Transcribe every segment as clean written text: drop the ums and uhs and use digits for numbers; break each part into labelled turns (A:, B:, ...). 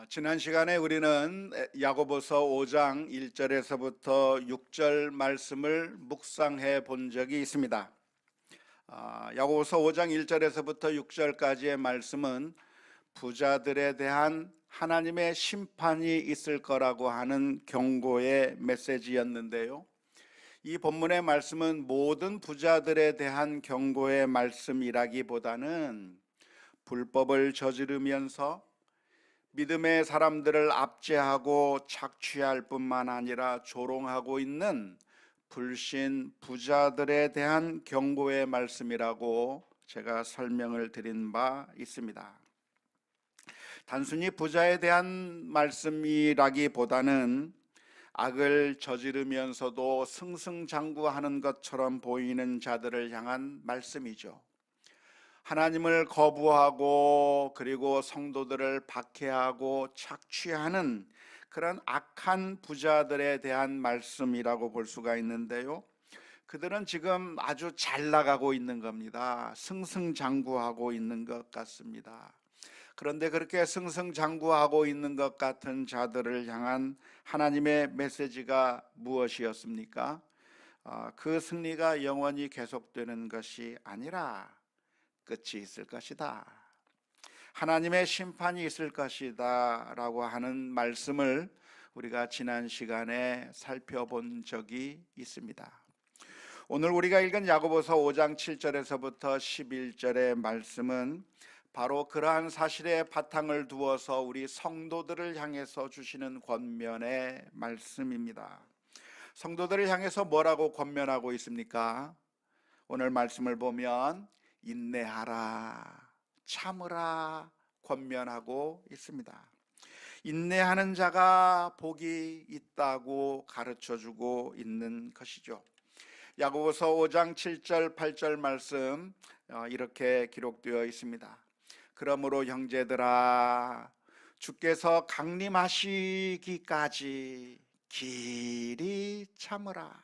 A: 지난 시간에 우리는 야고보서 5장 1절에서부터 6절 말씀을 묵상해 본 적이 있습니다. 야고보서 5장 1절에서부터 6절까지의 말씀은 부자들에 대한 하나님의 심판이 있을 거라고 하는 경고의 메시지였는데요. 이 본문의 말씀은 모든 부자들에 대한 경고의 말씀이라기보다는 불법을 저지르면서 믿음의 사람들을 압제하고 착취할 뿐만 아니라 조롱하고 있는 불신 부자들에 대한 경고의 말씀이라고 제가 설명을 드린 바 있습니다. 단순히 부자에 대한 말씀이라기보다는 악을 저지르면서도 승승장구하는 것처럼 보이는 자들을 향한 말씀이죠. 하나님을 거부하고 그리고 성도들을 박해하고 착취하는 그런 악한 부자들에 대한 말씀이라고 볼 수가 있는데요. 그들은 지금 아주 잘 나가고 있는 겁니다. 승승장구하고 있는 것 같습니다. 그런데 그렇게 승승장구하고 있는 것 같은 자들을 향한 하나님의 메시지가 무엇이었습니까? 그 승리가 영원히 계속되는 것이 아니라 끝이 있을 것이다, 하나님의 심판이 있을 것이다 라고 하는 말씀을 우리가 지난 시간에 살펴본 적이 있습니다. 오늘 우리가 읽은 야고보서 5장 7절에서부터 11절의 말씀은 바로 그러한 사실에 바탕을 두어서 우리 성도들을 향해서 주시는 권면의 말씀입니다. 성도들을 향해서 뭐라고 권면하고 있습니까? 오늘 말씀을 보면 인내하라, 참으라 권면하고 있습니다. 인내하는 자가 복이 있다고 가르쳐주고 있는 것이죠. 야고보서 5장 7절 8절 말씀 이렇게 기록되어 있습니다. 그러므로 형제들아, 주께서 강림하시기까지 길이 참으라.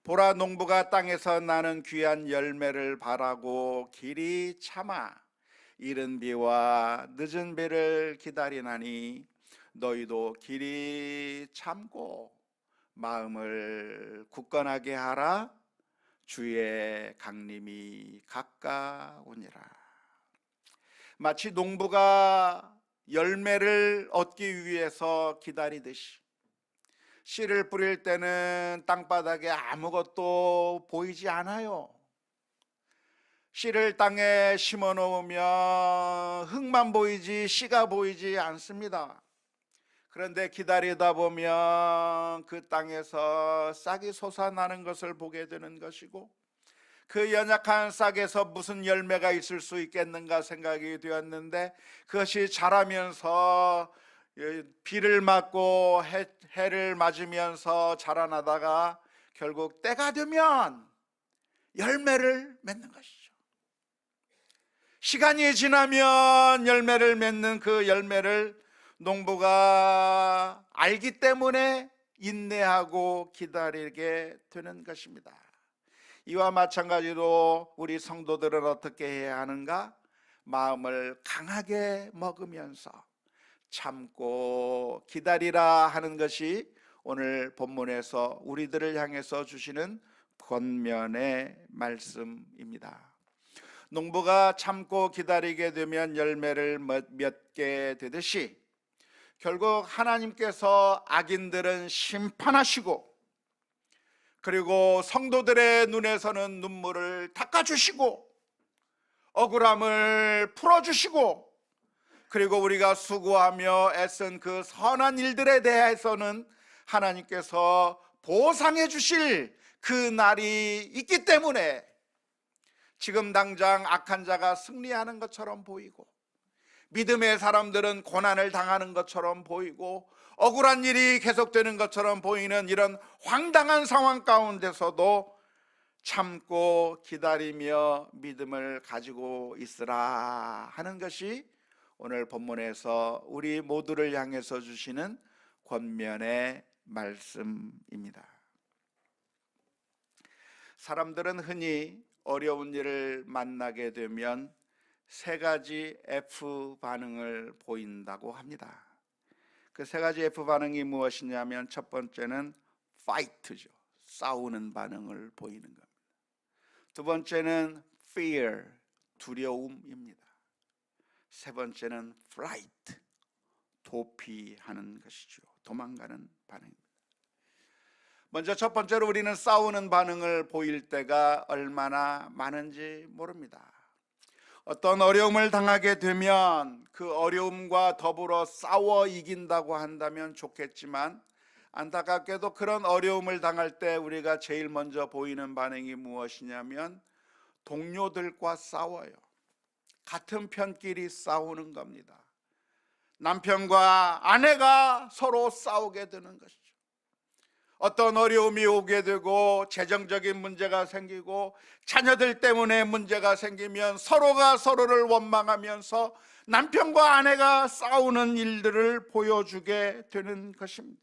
A: 보라, 농부가 땅에서 나는 귀한 열매를 바라고 길이 참아 이른 비와 늦은 비를 기다리나니 너희도 길이 참고 마음을 굳건하게 하라. 주의 강림이 가까우니라. 마치 농부가 열매를 얻기 위해서 기다리듯이, 씨를 뿌릴 때는 땅바닥에 아무것도 보이지 않아요. 씨를 땅에 심어 놓으면 흙만 보이지 씨가 보이지 않습니다. 그런데 기다리다 보면 그 땅에서 싹이 솟아나는 것을 보게 되는 것이고, 그 연약한 싹에서 무슨 열매가 있을 수 있겠는가 생각이 되었는데, 그것이 자라면서 비를 맞고 해를 맞으면서 자라나다가 결국 때가 되면 열매를 맺는 것이죠. 시간이 지나면 열매를 맺는 그 열매를 농부가 알기 때문에 인내하고 기다리게 되는 것입니다. 이와 마찬가지로 우리 성도들은 어떻게 해야 하는가? 마음을 강하게 먹으면서 참고 기다리라 하는 것이 오늘 본문에서 우리들을 향해서 주시는 권면의 말씀입니다. 농부가 참고 기다리게 되면 열매를 맺게 되듯이 결국 하나님께서 악인들은 심판하시고, 그리고 성도들의 눈에서는 눈물을 닦아주시고 억울함을 풀어주시고, 그리고 우리가 수고하며 애쓴 그 선한 일들에 대해서는 하나님께서 보상해 주실 그 날이 있기 때문에 지금 당장 악한 자가 승리하는 것처럼 보이고, 믿음의 사람들은 고난을 당하는 것처럼 보이고, 억울한 일이 계속되는 것처럼 보이는 이런 황당한 상황 가운데서도 참고 기다리며 믿음을 가지고 있으라 하는 것이 오늘 본문에서 우리 모두를 향해서 주시는 권면의 말씀입니다. 사람들은 흔히 어려운 일을 만나게 되면 세 가지 F 반응을 보인다고 합니다. 그 세 가지 F 반응이 무엇이냐면 첫 번째는 fight죠. 싸우는 반응을 보이는 겁니다. 두 번째는 fear, 두려움입니다. 세 번째는 flight, 도피하는 것이죠. 도망가는 반응입니다. 먼저 첫 번째로 우리는 싸우는 반응을 보일 때가 얼마나 많은지 모릅니다. 어떤 어려움을 당하게 되면 그 어려움과 더불어 싸워 이긴다고 한다면 좋겠지만, 안타깝게도 그런 어려움을 당할 때 우리가 제일 먼저 보이는 반응이 무엇이냐면 동료들과 싸워요. 같은 편끼리 싸우는 겁니다. 남편과 아내가 서로 싸우게 되는 것이죠. 어떤 어려움이 오게 되고 재정적인 문제가 생기고 자녀들 때문에 문제가 생기면 서로가 서로를 원망하면서 남편과 아내가 싸우는 일들을 보여주게 되는 것입니다.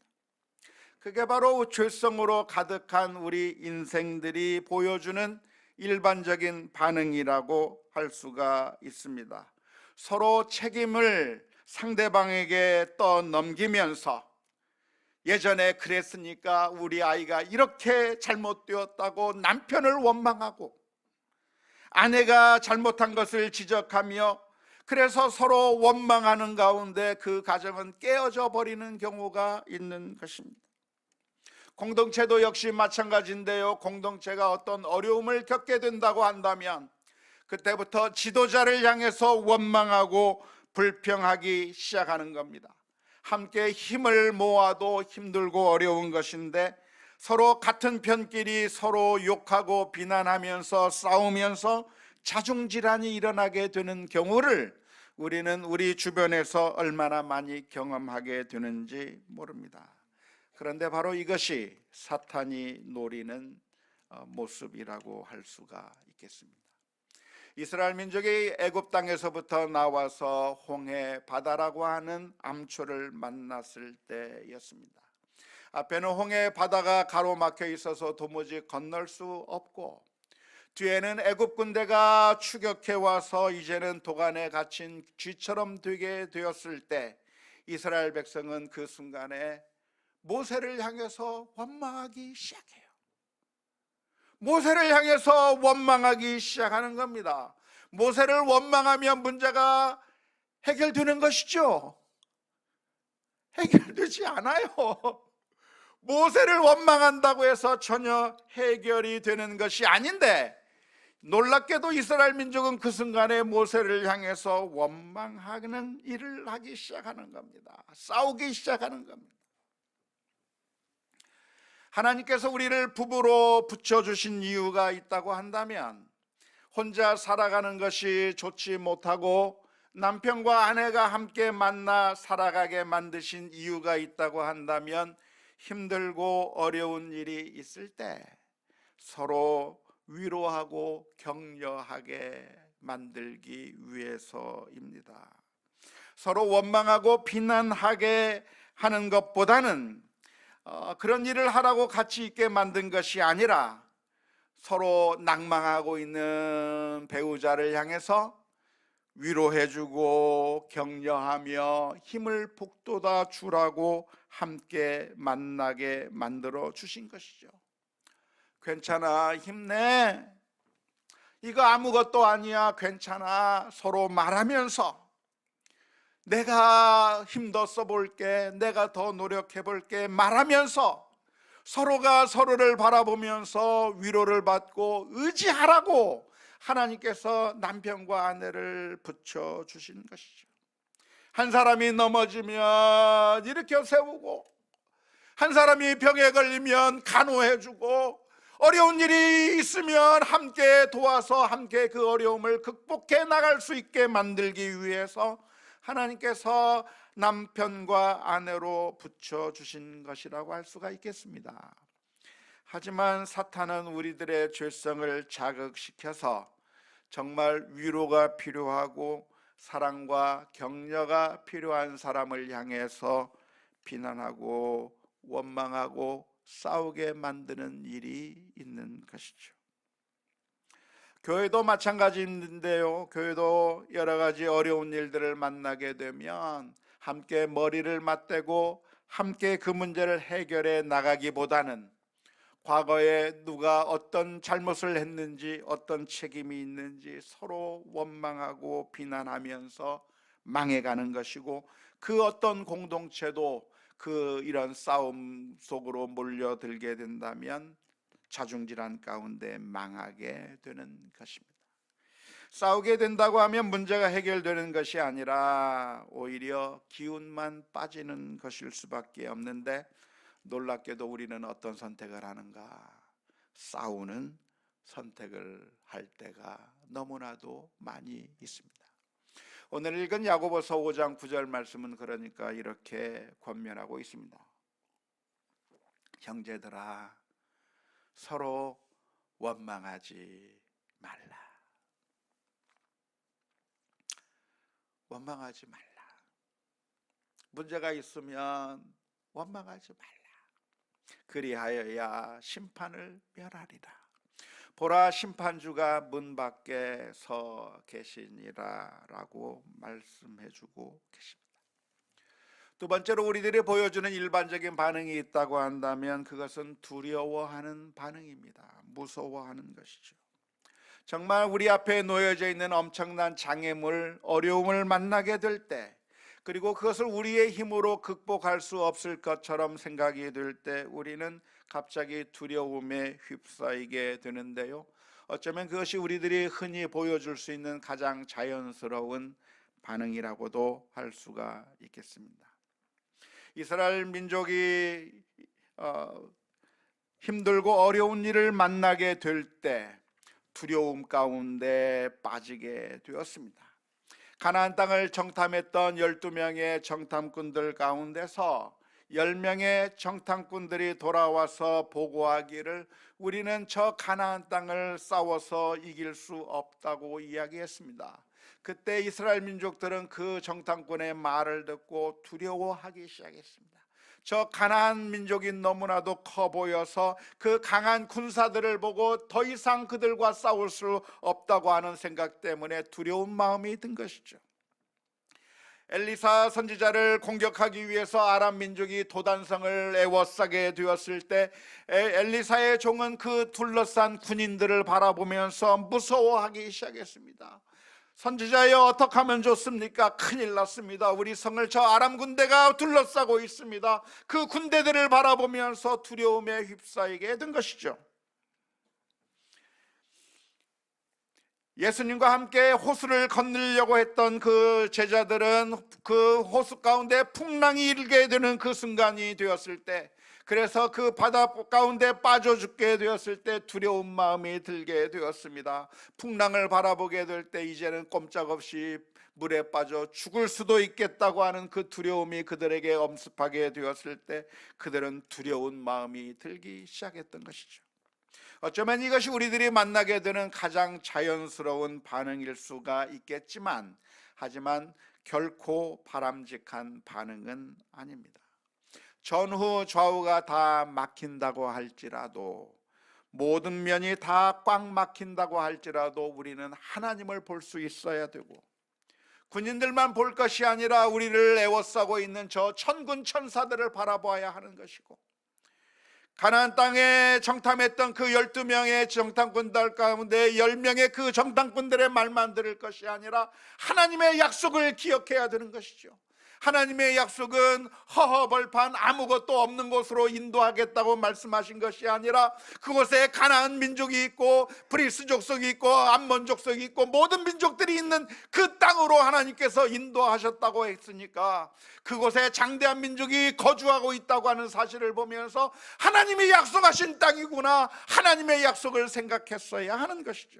A: 그게 바로 죄성으로 가득한 우리 인생들이 보여주는 일반적인 반응이라고 할 수가 있습니다. 서로 책임을 상대방에게 떠넘기면서 예전에 그랬으니까 우리 아이가 이렇게 잘못되었다고 남편을 원망하고, 아내가 잘못한 것을 지적하며, 그래서 서로 원망하는 가운데 그 가정은 깨어져 버리는 경우가 있는 것입니다. 공동체도 역시 마찬가지인데요. 공동체가 어떤 어려움을 겪게 된다고 한다면 그때부터 지도자를 향해서 원망하고 불평하기 시작하는 겁니다. 함께 힘을 모아도 힘들고 어려운 것인데 서로 같은 편끼리 서로 욕하고 비난하면서 싸우면서 자중질환이 일어나게 되는 경우를 우리는 우리 주변에서 얼마나 많이 경험하게 되는지 모릅니다. 그런데 바로 이것이 사탄이 노리는 모습이라고 할 수가 있겠습니다. 이스라엘 민족이 애굽 땅에서부터 나와서 홍해 바다라고 하는 암초를 만났을 때였습니다. 앞에는 홍해 바다가 가로막혀 있어서 도무지 건널 수 없고, 뒤에는 애굽 군대가 추격해 와서 이제는 도간에 갇힌 쥐처럼 되게 되었을 때 이스라엘 백성은 그 순간에 모세를 향해서 원망하기 시작해요. 모세를 향해서 원망하기 시작하는 겁니다. 모세를 원망하면 문제가 해결되는 것이죠. 해결되지 않아요. 모세를 원망한다고 해서 전혀 해결이 되는 것이 아닌데, 놀랍게도 이스라엘 민족은 그 순간에 모세를 향해서 원망하는 일을 하기 시작하는 겁니다. 싸우기 시작하는 겁니다. 하나님께서 우리를 부부로 붙여주신 이유가 있다고 한다면, 혼자 살아가는 것이 좋지 못하고 남편과 아내가 함께 만나 살아가게 만드신 이유가 있다고 한다면, 힘들고 어려운 일이 있을 때 서로 위로하고 격려하게 만들기 위해서입니다. 서로 원망하고 비난하게 하는 것보다는 그런 일을 하라고 같이 있게 만든 것이 아니라 서로 낭망하고 있는 배우자를 향해서 위로해주고 격려하며 힘을 북돋아 주라고 함께 만나게 만들어 주신 것이죠. 괜찮아, 힘내, 이거 아무것도 아니야, 괜찮아, 서로 말하면서 내가 힘더 써볼게, 내가 더 노력해볼게 말하면서 서로가 서로를 바라보면서 위로를 받고 의지하라고 하나님께서 남편과 아내를 붙여주신 것이죠. 한 사람이 넘어지면 일으켜 세우고, 한 사람이 병에 걸리면 간호해주고, 어려운 일이 있으면 함께 도와서 함께 그 어려움을 극복해 나갈 수 있게 만들기 위해서 하나님께서 남편과 아내로 붙여주신 것이라고 할 수가 있겠습니다. 하지만 사탄은 우리들의 죄성을 자극시켜서 정말 위로가 필요하고 사랑과 격려가 필요한 사람을 향해서 비난하고 원망하고 싸우게 만드는 일이 있는 것이죠. 교회도 마찬가지인데요. 교회도 여러 가지 어려운 일들을 만나게 되면 함께 머리를 맞대고 함께 그 문제를 해결해 나가기보다는 과거에 누가 어떤 잘못을 했는지, 어떤 책임이 있는지 서로 원망하고 비난하면서 망해가는 것이고, 그 어떤 공동체도 이런 싸움 속으로 몰려들게 된다면 자중질환 가운데 망하게 되는 것입니다. 싸우게 된다고 하면 문제가 해결되는 것이 아니라 오히려 기운만 빠지는 것일 수밖에 없는데, 놀랍게도 우리는 어떤 선택을 하는가? 싸우는 선택을 할 때가 너무나도 많이 있습니다. 오늘 읽은 야고보서 5장 9절 말씀은 그러니까 이렇게 권면하고 있습니다. 형제들아, 서로 원망하지 말라. 원망하지 말라. 문제가 있으면 원망하지 말라. 그리하여야 심판을 멸하리라. 보라, 심판주가 문 밖에 서 계시니라 라고 말씀해주고 계십니다. 두 번째로 우리들이 보여주는 일반적인 반응이 있다고 한다면 그것은 두려워하는 반응입니다. 무서워하는 것이죠. 정말 우리 앞에 놓여져 있는 엄청난 장애물, 어려움을 만나게 될 때, 그리고 그것을 우리의 힘으로 극복할 수 없을 것처럼 생각이 들 때 우리는 갑자기 두려움에 휩싸이게 되는데요, 어쩌면 그것이 우리들이 흔히 보여줄 수 있는 가장 자연스러운 반응이라고도 할 수가 있겠습니다. 이스라엘 민족이 힘들고 어려운 일을 만나게 될 때 두려움 가운데 빠지게 되었습니다. 가나안 땅을 정탐했던 12명의 정탐꾼들 가운데서 10명의 정탐꾼들이 돌아와서 보고하기를 우리는 저 가나안 땅을 싸워서 이길 수 없다고 이야기했습니다. 그때 이스라엘 민족들은 그 정탐꾼의 말을 듣고 두려워하기 시작했습니다. 저 가나안 민족이 너무나도 커 보여서 그 강한 군사들을 보고 더 이상 그들과 싸울 수 없다고 하는 생각 때문에 두려운 마음이 든 것이죠. 엘리사 선지자를 공격하기 위해서 아람 민족이 도단성을 에워싸게 되었을 때 엘리사의 종은 그 둘러싼 군인들을 바라보면서 무서워하기 시작했습니다. 선지자여, 어떻게 하면 좋습니까? 큰일 났습니다. 우리 성을 저 아람 군대가 둘러싸고 있습니다. 그 군대들을 바라보면서 두려움에 휩싸이게 된 것이죠. 예수님과 함께 호수를 건너려고 했던 그 제자들은 그 호수 가운데 풍랑이 일게 되는 그 순간이 되었을 때, 그래서 그 바다 가운데 빠져 죽게 되었을 때 두려운 마음이 들게 되었습니다. 풍랑을 바라보게 될 때 이제는 꼼짝없이 물에 빠져 죽을 수도 있겠다고 하는 그 두려움이 그들에게 엄습하게 되었을 때 그들은 두려운 마음이 들기 시작했던 것이죠. 어쩌면 이것이 우리들이 만나게 되는 가장 자연스러운 반응일 수가 있겠지만, 하지만 결코 바람직한 반응은 아닙니다. 전후 좌우가 다 막힌다고 할지라도, 모든 면이 다 꽉 막힌다고 할지라도 우리는 하나님을 볼 수 있어야 되고, 군인들만 볼 것이 아니라 우리를 에워싸고 있는 저 천군 천사들을 바라봐야 하는 것이고, 가나안 땅에 정탐했던 그 12명의 정탐꾼들 가운데 10명의 그 정탐꾼들의 말만 들을 것이 아니라 하나님의 약속을 기억해야 되는 것이죠. 하나님의 약속은 허허벌판 아무것도 없는 곳으로 인도하겠다고 말씀하신 것이 아니라 그곳에 가나안 민족이 있고 브리스 족속이 있고 암몬 족속이 있고 모든 민족들이 있는 그 땅으로 하나님께서 인도하셨다고 했으니까, 그곳에 장대한 민족이 거주하고 있다고 하는 사실을 보면서 하나님이 약속하신 땅이구나, 하나님의 약속을 생각했어야 하는 것이죠.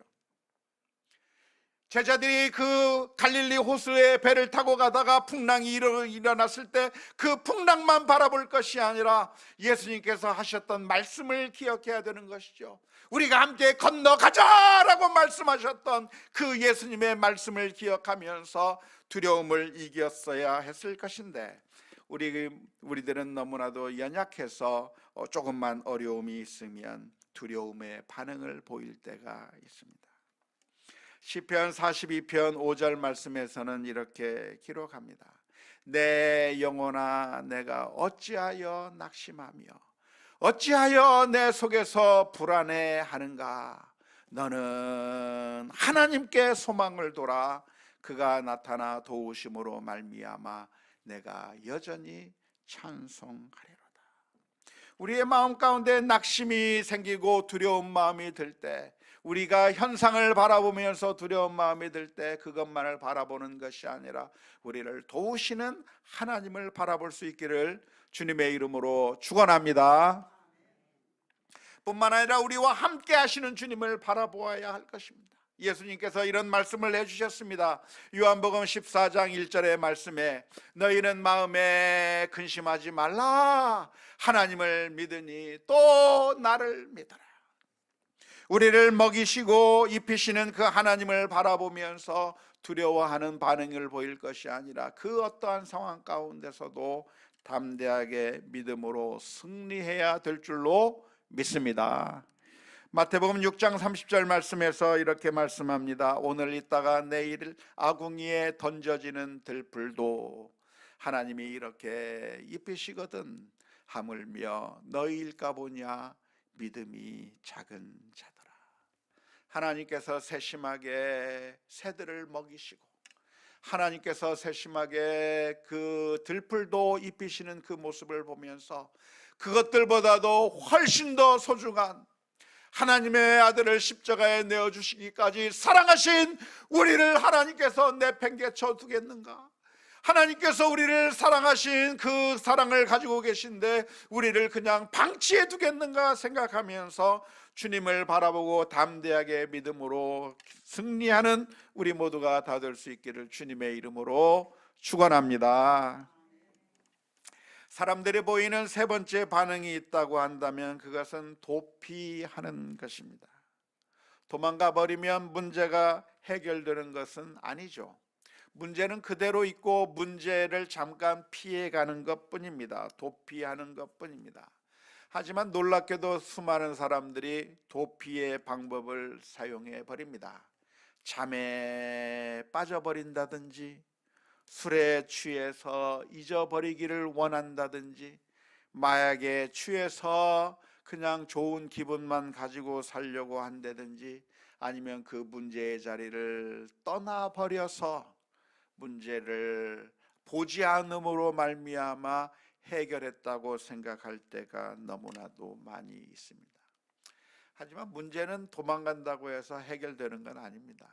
A: 제자들이 그 갈릴리 호수에 배를 타고 가다가 풍랑이 일어났을 때 그 풍랑만 바라볼 것이 아니라 예수님께서 하셨던 말씀을 기억해야 되는 것이죠. 우리가 함께 건너가자라고 말씀하셨던 그 예수님의 말씀을 기억하면서 두려움을 이겼어야 했을 것인데, 우리들은 너무나도 연약해서 조금만 어려움이 있으면 두려움의 반응을 보일 때가 있습니다. 시편 42편 5절 말씀에서는 이렇게 기록합니다. 내 영혼아 내가 어찌하여 낙심하며 어찌하여 내 속에서 불안해하는가. 너는 하나님께 소망을 둬라. 그가 나타나 도우심으로 말미암아 내가 여전히 찬송하리로다. 우리의 마음 가운데 낙심이 생기고 두려운 마음이 들 때, 우리가 현상을 바라보면서 두려운 마음이 들 때 그것만을 바라보는 것이 아니라 우리를 도우시는 하나님을 바라볼 수 있기를 주님의 이름으로 축원합니다. 뿐만 아니라 우리와 함께 하시는 주님을 바라보아야 할 것입니다. 예수님께서 이런 말씀을 해주셨습니다. 요한복음 14장 1절의 말씀에 너희는 마음에 근심하지 말라. 하나님을 믿으니 또 나를 믿어라. 우리를 먹이시고 입히시는 그 하나님을 바라보면서 두려워하는 반응을 보일 것이 아니라 그 어떠한 상황 가운데서도 담대하게 믿음으로 승리해야 될 줄로 믿습니다. 마태복음 6장 30절 말씀에서 이렇게 말씀합니다. 오늘 있다가 내일 아궁이에 던져지는 들불도 하나님이 이렇게 입히시거든 하물며 너희일까 보냐 믿음이 작은 자들아. 하나님께서 세심하게 새들을 먹이시고 하나님께서 세심하게 그 들풀도 입히시는 그 모습을 보면서 그것들보다도 훨씬 더 소중한 하나님의 아들을 십자가에 내어주시기까지 사랑하신 우리를 하나님께서 내팽개쳐 두겠는가? 하나님께서 우리를 사랑하신 그 사랑을 가지고 계신데 우리를 그냥 방치해 두겠는가 생각하면서 주님을 바라보고 담대하게 믿음으로 승리하는 우리 모두가 다 될 수 있기를 주님의 이름으로 축원합니다. 사람들이 보이는 세 번째 반응이 있다고 한다면 그것은 도피하는 것입니다. 도망가 버리면 문제가 해결되는 것은 아니죠. 문제는 그대로 있고 문제를 잠깐 피해가는 것뿐입니다. 도피하는 것뿐입니다. 하지만 놀랍게도 수많은 사람들이 도피의 방법을 사용해 버립니다. 잠에 빠져버린다든지 술에 취해서 잊어버리기를 원한다든지 마약에 취해서 그냥 좋은 기분만 가지고 살려고 한다든지 아니면 그 문제의 자리를 떠나버려서 문제를 보지 않음으로 말미암아 해결했다고 생각할 때가 너무나도 많이 있습니다. 하지만 문제는 도망간다고 해서 해결되는 건 아닙니다.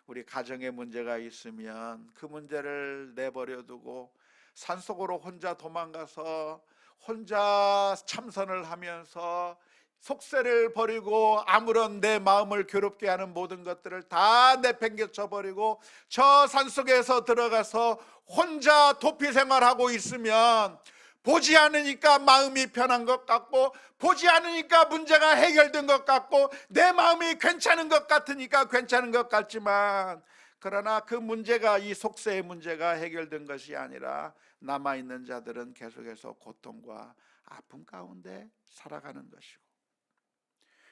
A: 우리 가정에 문제가 있으면 그 문제를 내버려 두고 산속으로 혼자 도망가서 혼자 참선을 하면서 속세를 버리고 아무런 내 마음을 괴롭게 하는 모든 것들을 다 내팽개쳐 버리고 저 산속에서 들어가서 혼자 도피 생활하고 있으면 보지 않으니까 마음이 편한 것 같고 보지 않으니까 문제가 해결된 것 같고 내 마음이 괜찮은 것 같으니까 괜찮은 것 같지만 그러나 그 문제가 이 속세의 문제가 해결된 것이 아니라 남아있는 자들은 계속해서 고통과 아픔 가운데 살아가는 것이고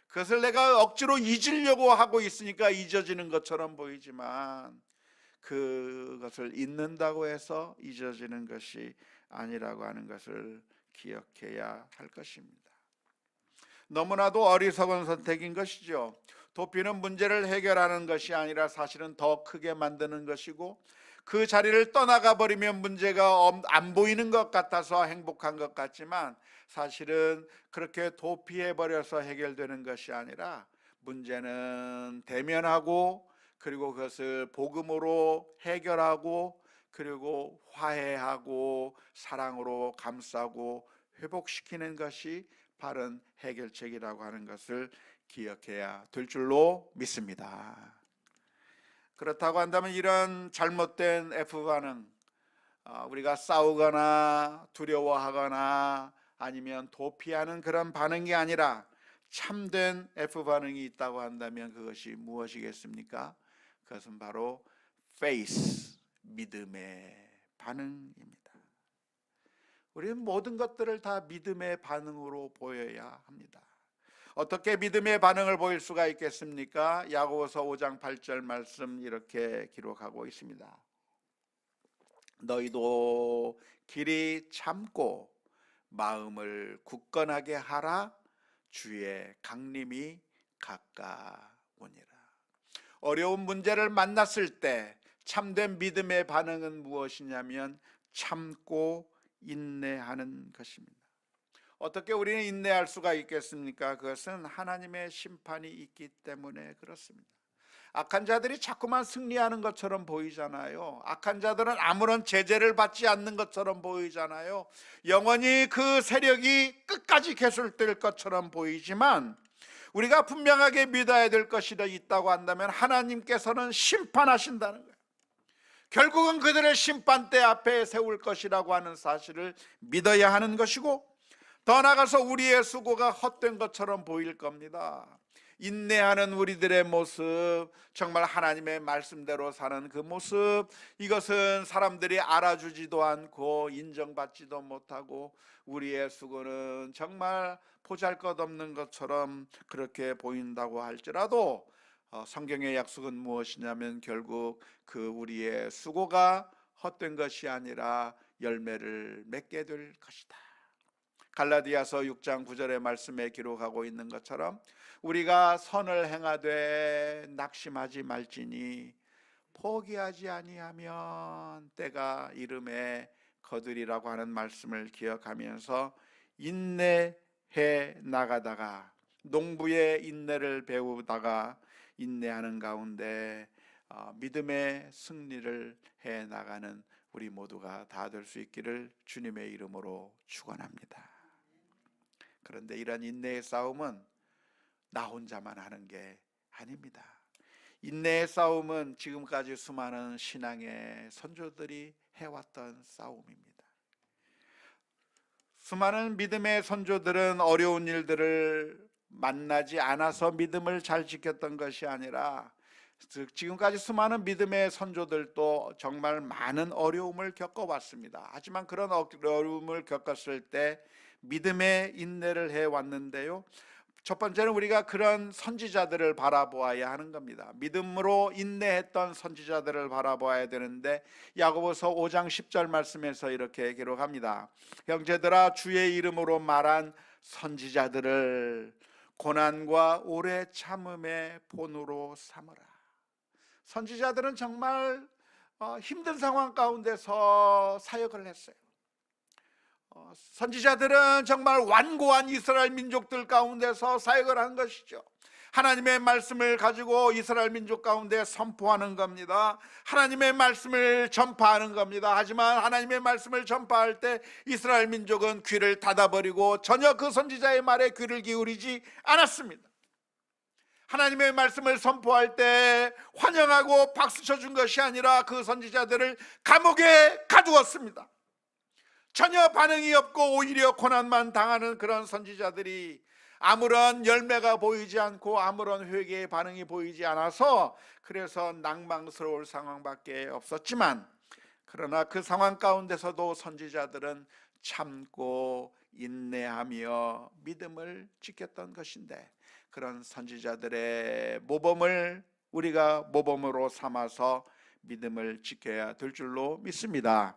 A: 그것을 내가 억지로 잊으려고 하고 있으니까 잊어지는 것처럼 보이지만 그것을 잊는다고 해서 잊어지는 것이 아니라고 하는 것을 기억해야 할 것입니다. 너무나도 어리석은 선택인 것이죠. 도피는 문제를 해결하는 것이 아니라 사실은 더 크게 만드는 것이고 그 자리를 떠나가 버리면 문제가 안 보이는 것 같아서 행복한 것 같지만 사실은 그렇게 도피해 버려서 해결되는 것이 아니라 문제는 대면하고 그리고 그것을 복음으로 해결하고 그리고 화해하고 사랑으로 감싸고 회복시키는 것이 바른 해결책이라고 하는 것을 기억해야 될 줄로 믿습니다. 그렇다고 한다면 이런 잘못된 F반응, 우리가 싸우거나 두려워하거나 아니면 도피하는 그런 반응이 아니라 참된 F반응이 있다고 한다면 그것이 무엇이겠습니까? 그것은 바로 faith, 믿음의 반응입니다. 우리는 모든 것들을 다 믿음의 반응으로 보여야 합니다. 어떻게 믿음의 반응을 보일 수가 있겠습니까? 야고보서 5장 8절 말씀 이렇게 기록하고 있습니다. 너희도 길이 참고 마음을 굳건하게 하라. 주의 강림이 가까우니라. 어려운 문제를 만났을 때 참된 믿음의 반응은 무엇이냐면 참고 인내하는 것입니다. 어떻게 우리는 인내할 수가 있겠습니까? 그것은 하나님의 심판이 있기 때문에 그렇습니다. 악한 자들이 자꾸만 승리하는 것처럼 보이잖아요. 악한 자들은 아무런 제재를 받지 않는 것처럼 보이잖아요. 영원히 그 세력이 끝까지 계속될 것처럼 보이지만 우리가 분명하게 믿어야 될 것이 있다고 한다면 하나님께서는 심판하신다는 거예요. 결국은 그들을 심판대 앞에 세울 것이라고 하는 사실을 믿어야 하는 것이고, 더 나아가서 우리의 수고가 헛된 것처럼 보일 겁니다. 인내하는 우리들의 모습, 정말 하나님의 말씀대로 사는 그 모습, 이것은 사람들이 알아주지도 않고 인정받지도 못하고 우리의 수고는 정말 보잘것없는 것처럼 그렇게 보인다고 할지라도 성경의 약속은 무엇이냐면 결국 그 우리의 수고가 헛된 것이 아니라 열매를 맺게 될 것이다. 갈라디아서 6장 9절의 말씀에 기록하고 있는 것처럼 우리가 선을 행하되 낙심하지 말지니 포기하지 아니하면 때가 이름에 거두리라고 하는 말씀을 기억하면서 인내해 나가다가, 농부의 인내를 배우다가 인내하는 가운데 믿음의 승리를 해 나가는 우리 모두가 다 될 수 있기를 주님의 이름으로 축원합니다. 그런데 이런 인내의 싸움은 나 혼자만 하는 게 아닙니다. 인내의 싸움은 지금까지 수많은 신앙의 선조들이 해왔던 싸움입니다. 수많은 믿음의 선조들은 어려운 일들을 만나지 않아서 믿음을 잘 지켰던 것이 아니라 지금까지 수많은 믿음의 선조들도 정말 많은 어려움을 겪어왔습니다. 하지만 그런 어려움을 겪었을 때 믿음의 인내를 해왔는데요, 첫 번째는 우리가 그런 선지자들을 바라보아야 하는 겁니다. 믿음으로 인내했던 선지자들을 바라보아야 되는데 야고보서 5장 10절 말씀에서 이렇게 기록합니다. 형제들아, 주의 이름으로 말한 선지자들을 고난과 오래 참음의 본으로 삼으라. 선지자들은 정말 힘든 상황 가운데서 사역을 했어요. 선지자들은 정말 완고한 이스라엘 민족들 가운데서 사역을 한 것이죠. 하나님의 말씀을 가지고 이스라엘 민족 가운데 선포하는 겁니다. 하나님의 말씀을 전파하는 겁니다. 하지만 하나님의 말씀을 전파할 때 이스라엘 민족은 귀를 닫아버리고 전혀 그 선지자의 말에 귀를 기울이지 않았습니다. 하나님의 말씀을 선포할 때 환영하고 박수 쳐준 것이 아니라 그 선지자들을 감옥에 가두었습니다. 전혀 반응이 없고 오히려 고난만 당하는 그런 선지자들이 아무런 열매가 보이지 않고 아무런 회개의 반응이 보이지 않아서 그래서 낭망스러울 상황밖에 없었지만, 그러나 그 상황 가운데서도 선지자들은 참고 인내하며 믿음을 지켰던 것인데, 그런 선지자들의 모범을 우리가 모범으로 삼아서 믿음을 지켜야 될 줄로 믿습니다.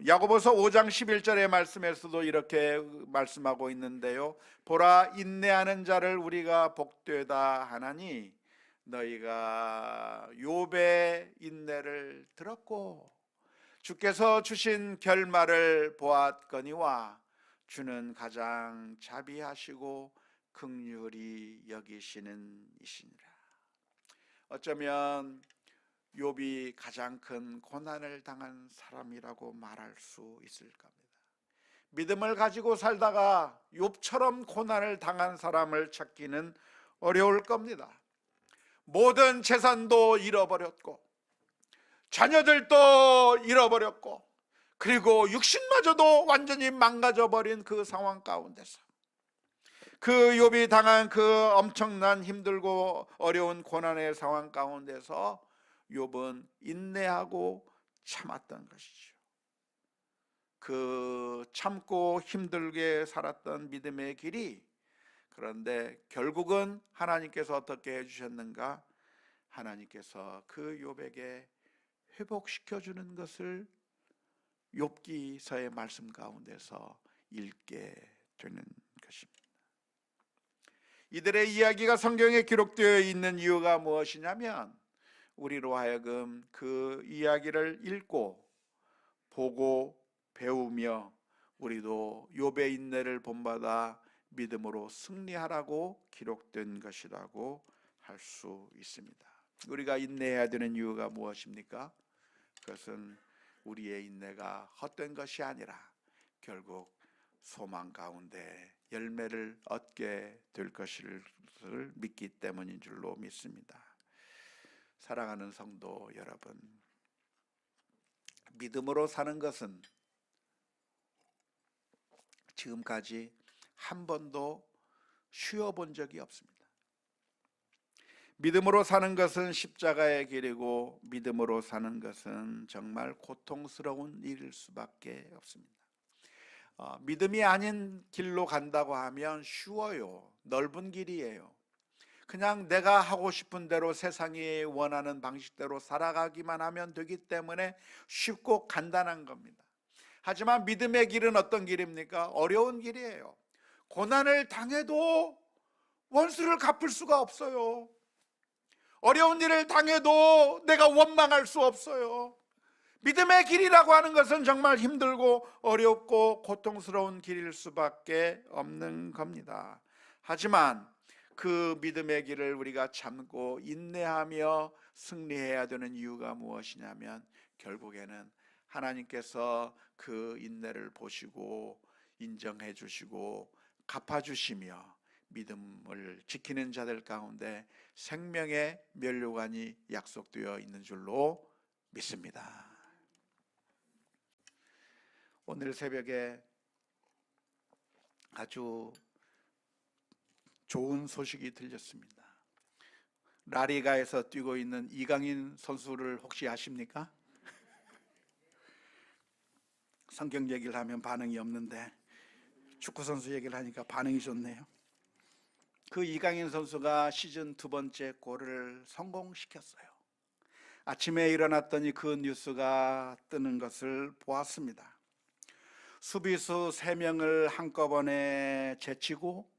A: 야고보서 5장 11절의 말씀에서도 이렇게 말씀하고 있는데요, 보라, 인내하는 자를 우리가 복되다 하나니 너희가 욥의 인내를 들었고 주께서 주신 결말을 보았거니와 주는 가장 자비하시고 긍휼히 여기시는 이시니라. 어쩌면 욥이 가장 큰 고난을 당한 사람이라고 말할 수 있을 겁니다. 믿음을 가지고 살다가 욥처럼 고난을 당한 사람을 찾기는 어려울 겁니다. 모든 재산도 잃어버렸고 자녀들도 잃어버렸고 그리고 육신마저도 완전히 망가져버린 그 상황 가운데서 그 욥이 당한 그 엄청난 힘들고 어려운 고난의 상황 가운데서 욥은 인내하고 참았던 것이죠. 그 참고 힘들게 살았던 믿음의 길이 그런데 결국은 하나님께서 어떻게 해주셨는가? 하나님께서 그 욥에게 회복시켜 주는 것을 욥기서의 말씀 가운데서 읽게 되는 것입니다. 이들의 이야기가 성경에 기록되어 있는 이유가 무엇이냐면 우리로 하여금 그 이야기를 읽고 보고 배우며 우리도 욥의 인내를 본받아 믿음으로 승리하라고 기록된 것이라고 할 수 있습니다. 우리가 인내해야 되는 이유가 무엇입니까? 그것은 우리의 인내가 헛된 것이 아니라 결국 소망 가운데 열매를 얻게 될 것을 믿기 때문인 줄로 믿습니다. 사랑하는 성도 여러분, 믿음으로 사는 것은 지금까지 한 번도 쉬어본 적이 없습니다. 믿음으로 사는 것은 십자가의 길이고 믿음으로 사는 것은 정말 고통스러운 일일 수밖에 없습니다. 믿음이 아닌 길로 간다고 하면 쉬워요. 넓은 길이에요. 그냥 내가 하고 싶은 대로 세상이 원하는 방식대로 살아가기만 하면 되기 때문에 쉽고 간단한 겁니다. 하지만 믿음의 길은 어떤 길입니까? 어려운 길이에요. 고난을 당해도 원수를 갚을 수가 없어요. 어려운 일을 당해도 내가 원망할 수 없어요. 믿음의 길이라고 하는 것은 정말 힘들고 어렵고 고통스러운 길일 수밖에 없는 겁니다. 하지만 그 믿음의 길을 우리가 참고 인내하며 승리해야 되는 이유가 무엇이냐면 결국에는 하나님께서 그 인내를 보시고 인정해 주시고 갚아주시며 믿음을 지키는 자들 가운데 생명의 면류관이 약속되어 있는 줄로 믿습니다. 오늘 새벽에 아주 좋은 소식이 들렸습니다. 라리가에서 뛰고 있는 이강인 선수를 혹시 아십니까? 성경 얘기를 하면 반응이 없는데 축구 선수 얘기를 하니까 반응이 좋네요. 그 이강인 선수가 시즌 2번째 골을 성공시켰어요. 아침에 일어났더니 그 뉴스가 뜨는 것을 보았습니다. 수비수 3명을 한꺼번에 제치고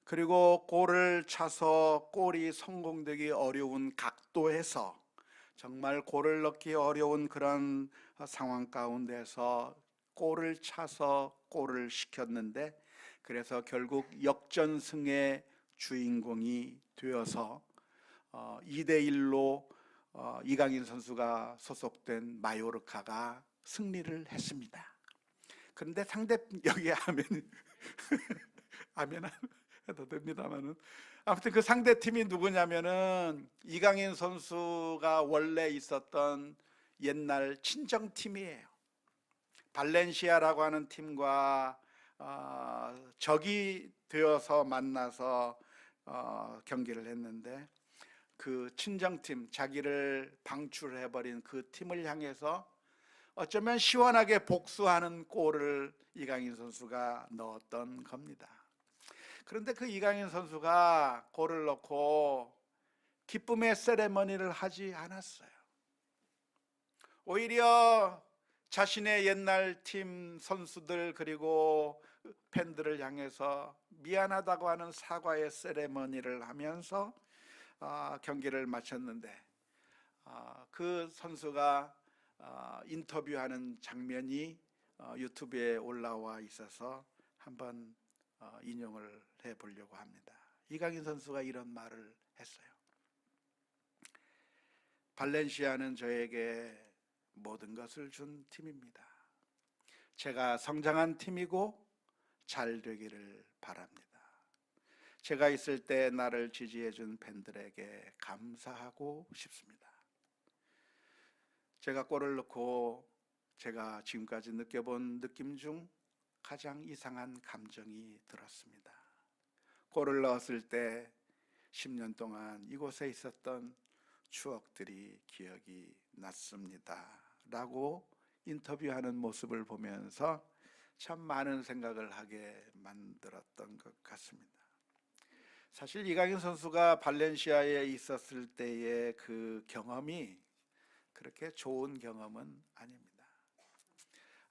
A: 그리고 골을 차서 골이 성공되기 어려운 각도에서 정말 골을 넣기 어려운 그런 상황 가운데서 골을 차서 골을 시켰는데 그래서 결국 역전승의 주인공이 되어서 2대1로 이강인 선수가 소속된 마요르카가 승리를 했습니다. 그런데 상대 여기 하면 하면 해도 됩니다만은 아무튼 그 상대 팀이 누구냐면은 이강인 선수가 원래 있었던 옛날 친정 팀이에요. 발렌시아라고 하는 팀과 적이 되어서 만나서 경기를 했는데 그 친정팀, 자기를 방출해버린 그 팀을 향해서 어쩌면 시원하게 복수하는 골을 이강인 선수가 넣었던 겁니다. 그런데 그 이강인 선수가 골을 넣고 기쁨의 세레머니를 하지 않았어요. 오히려 자신의 옛날 팀 선수들 그리고 팬들을 향해서 미안하다고 하는 사과의 세레머니를 하면서 경기를 마쳤는데 그 선수가 인터뷰하는 장면이 유튜브에 올라와 있어서 한번 인용을 해보려고 합니다. 이강인 선수가 이런 말을 했어요. 발렌시아는 저에게 모든 것을 준 팀입니다. 제가 성장한 팀이고 잘 되기를 바랍니다. 제가 있을 때 나를 지지해 준 팬들에게 감사하고 싶습니다. 제가 골을 넣고 제가 지금까지 느껴본 느낌 중 가장 이상한 감정이 들었습니다. 골을 넣었을 때 10년 동안 이곳에 있었던 추억들이 기억이 났습니다 라고 인터뷰하는 모습을 보면서 참 많은 생각을 하게 만들었던 것 같습니다. 사실 이강인 선수가 발렌시아에 있었을 때의 그 경험이 그렇게 좋은 경험은 아닙니다.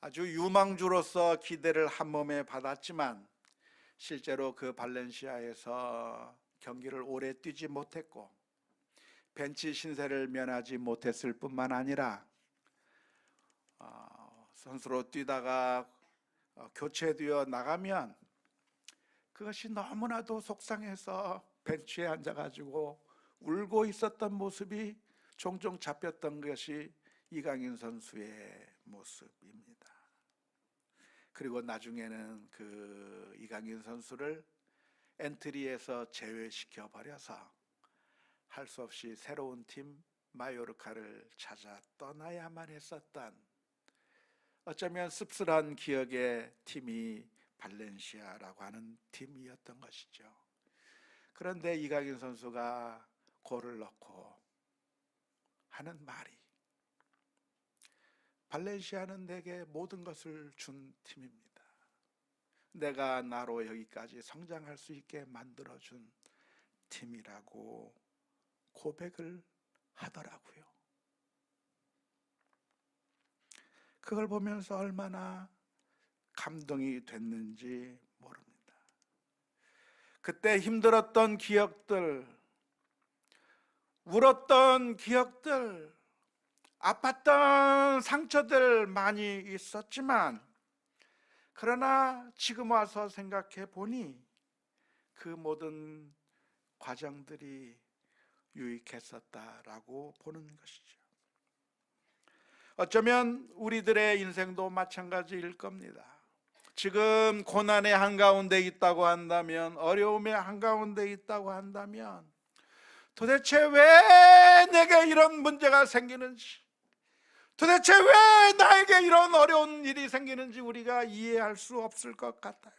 A: 아주 유망주로서 기대를 한 몸에 받았지만 실제로 그 발렌시아에서 경기를 오래 뛰지 못했고 벤치 신세를 면하지 못했을 뿐만 아니라 선수로 뛰다가 교체되어 나가면 그것이 너무나도 속상해서 벤치에 앉아가지고 울고 있었던 모습이 종종 잡혔던 것이 이강인 선수의 모습입니다. 그리고 나중에는 그 이강인 선수를 엔트리에서 제외시켜 버려서 할 수 없이 새로운 팀 마요르카를 찾아 떠나야만 했었던, 어쩌면 씁쓸한 기억의 팀이 발렌시아라고 하는 팀이었던 것이죠. 그런데 이강인 선수가 골을 넣고 하는 말이, 발렌시아는 내게 모든 것을 준 팀입니다. 내가 나로 여기까지 성장할 수 있게 만들어준 팀이라고 고백을 하더라고요. 그걸 보면서 얼마나 감동이 됐는지 모릅니다. 그때 힘들었던 기억들, 울었던 기억들, 아팠던 상처들 많이 있었지만, 그러나 지금 와서 생각해 보니 그 모든 과정들이 유익했었다라고 보는 것이죠. 어쩌면 우리들의 인생도 마찬가지일 겁니다. 지금 고난의 한가운데 있다고 한다면, 어려움의 한가운데 있다고 한다면, 도대체 왜 내게 이런 문제가 생기는지, 도대체 왜 나에게 이런 어려운 일이 생기는지 우리가 이해할 수 없을 것 같아요.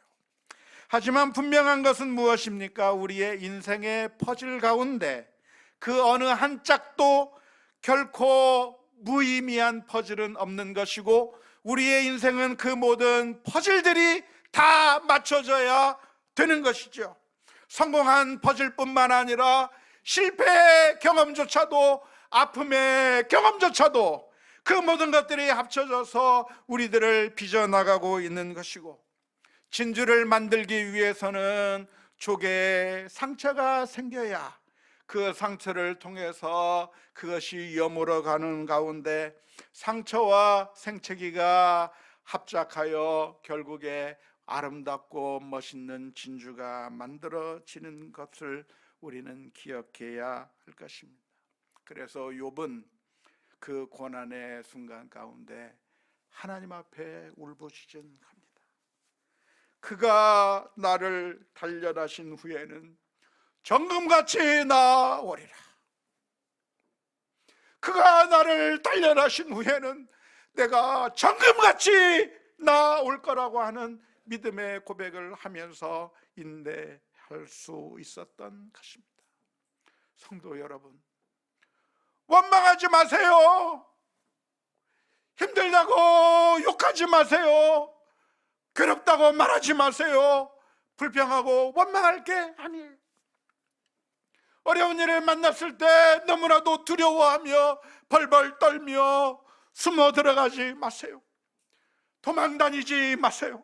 A: 하지만 분명한 것은 무엇입니까? 우리의 인생의 퍼즐 가운데 그 어느 한 짝도 결코 무의미한 퍼즐은 없는 것이고, 우리의 인생은 그 모든 퍼즐들이 다 맞춰져야 되는 것이죠. 성공한 퍼즐뿐만 아니라 실패의 경험조차도, 아픔의 경험조차도 그 모든 것들이 합쳐져서 우리들을 빚어나가고 있는 것이고, 진주를 만들기 위해서는 족에 상처가 생겨야 그 상처를 통해서 그것이 여물어 가는 가운데 상처와 생채기가 합작하여 결국에 아름답고 멋있는 진주가 만들어지는 것을 우리는 기억해야 할 것입니다. 그래서 욥은 그 고난의 순간 가운데 하나님 앞에 울부짖습니다. 그가 나를 단련하신 후에는 정금같이 나오리라. 그가 나를 단련하신 후에는 내가 정금같이 나올 거라고 하는 믿음의 고백을 하면서 인내할 수 있었던 것입니다. 성도 여러분, 원망하지 마세요. 힘들다고 욕하지 마세요. 괴롭다고 말하지 마세요. 불평하고 원망할 게 아니에요. 어려운 일을 만났을 때 너무나도 두려워하며 벌벌 떨며 숨어 들어가지 마세요. 도망 다니지 마세요.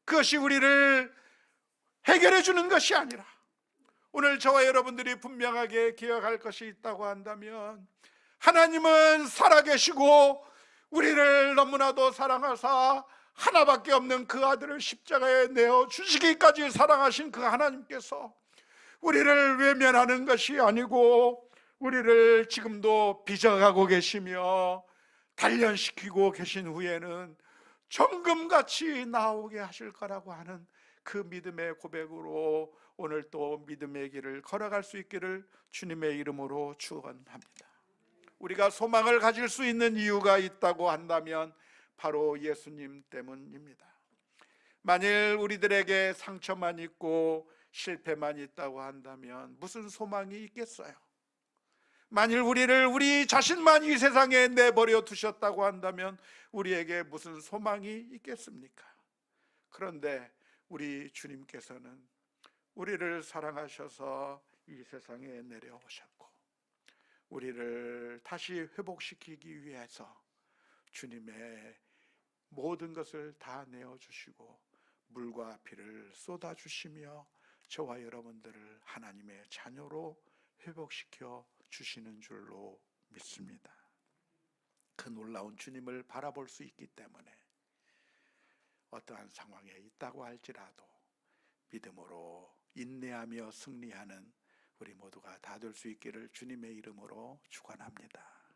A: 그것이 우리를 해결해 주는 것이 아니라, 오늘 저와 여러분들이 분명하게 기억할 것이 있다고 한다면, 하나님은 살아계시고 우리를 너무나도 사랑하사 하나밖에 없는 그 아들을 십자가에 내어 주시기까지 사랑하신 그 하나님께서 우리를 외면하는 것이 아니고 우리를 지금도 빚어가고 계시며 단련시키고 계신 후에는 정금같이 나오게 하실 거라고 하는 그 믿음의 고백으로 오늘 또 믿음의 길을 걸어갈 수 있기를 주님의 이름으로 축원합니다. 우리가 소망을 가질 수 있는 이유가 있다고 한다면 바로 예수님 때문입니다. 만일 우리들에게 상처만 있고 실패만 있다고 한다면 무슨 소망이 있겠어요? 만일 우리 자신만 이 세상에 내버려 두셨다고 한다면 우리에게 무슨 소망이 있겠습니까? 그런데 우리 주님께서는 우리를 사랑하셔서 이 세상에 내려오셨고 우리를 다시 회복시키기 위해서 주님의 모든 것을 다 내어주시고 물과 피를 쏟아주시며 저와 여러분들을 하나님의 자녀로 회복시켜 주시는 줄로 믿습니다. 그 놀라운 주님을 바라볼 수 있기 때문에 어떠한 상황에 있다고 할지라도 믿음으로 인내하며 승리하는 우리 모두가 다 될 수 있기를 주님의 이름으로 축원합니다.